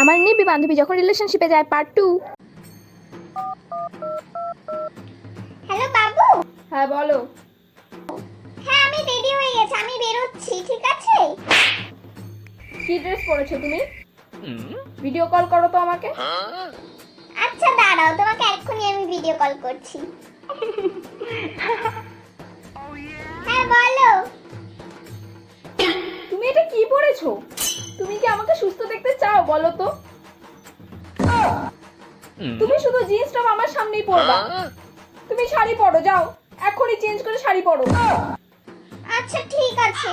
আমার নিবি বান্ধবী যখন রিলেশনশিপে যায় পার্ট 2। হ্যালো বাবু। হ্যাঁ বলো। হ্যাঁ আমি রেডি হয়ে গেছি, আমি বের হচ্ছি, ঠিক আছে? কি ড্রেস পরেছো তুমি? ভিডিও কল করো তো আমাকে। আচ্ছা দাঁড়াও, তোমাকে এক্ষুনি আমি ভিডিও কল করছি। হ্যাঁ বলো। তুমি এটা কি পরেছো? তুমি কি আমাকে সুস্থ দেখতে চাও বলো তো? তুমি শুধু জিন্স টপ আমার সামনেই পরবা। তুমি শাড়ি পরো, যাও এখনই চেঞ্জ করে শাড়ি পরো। আচ্ছা ঠিক আছে।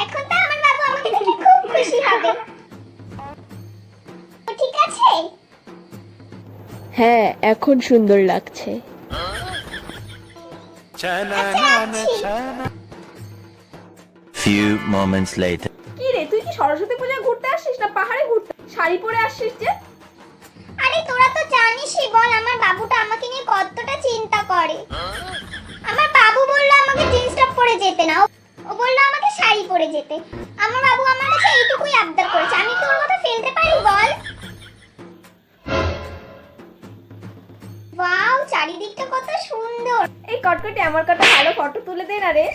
এখন তো আমার বাবু আমাকে দেখে খুব খুশি হবে, ঠিক আছে? হ্যাঁ এখন সুন্দর লাগছে। Few moments later. কি রে তুই কি সরস্বতী পূজায় ঘুরতে আসছিস না পাহাড়ে ঘুরতে? শাড়ি পরে আসছিস যে? আরে তোরা তো জানিসই, বল আমার বাবুটা আমাকে নিয়ে কতটা চিন্তা করে। আমার বাবু বললো আমাকে জিন্স টপ পরে যেতে না, ও বললো আমাকে শাড়ি পরে যেতে। আমার বাবু আমার কাছে এইটুকুই আবদার করেছে, আমি কি ওর কথা ফেলতে পারি বল? ওয়াও চারিদিকটা কত সুন্দর। এই কটকটি আমার কটা ভালো ফটো তুলে দে না রে।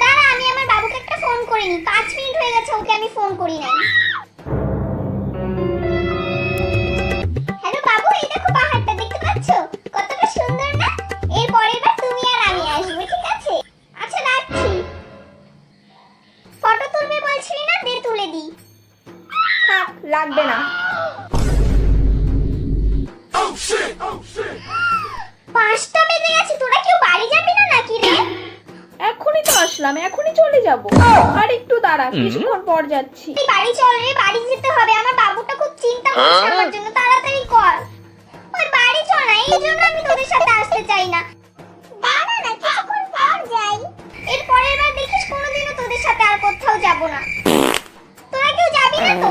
দাঁড়া আমি আমার বাবুকে একটা ফোন করে নি, 5 মিনিট হয়ে গেছে ওকে আমি ফোন করি নাই। হ্যালো বাবু, এই দেখো পাহাড়টা দেখতে পাচ্ছো কতটা সুন্দর না? এর পরের বার তুমি আর আমি আসবো, ঠিক আছে? আচ্ছা রাখছি। ফটো তুলবে বলছিলি না, দে তুলে দি। থাক লাগবে না। 5টা বেজে গেছে, তোরা কেউ বাড়ি যাবি না নাকি রে? এখনই তো আসলাম, এখনই চলে যাব। আর একটু দাঁড়া, কিছুক্ষণ পর যাচ্ছি। তুই বাড়ি চল রে, বাড়ি যেতে হবে, আমার বাবুটা খুব চিন্তা করছে আমার জন্য, তাড়াতাড়ি কর। ওই বাড়ি চল না, এই জন্য আমি তোদের সাথে আসতে চাই না। দাঁড়া না কিছুক্ষণ পর যাই, এর পরের বার দেখিস কোনোদিনও তোদের সাথে আর কোথাও যাব না। তোরা কেউ যাবি না তো?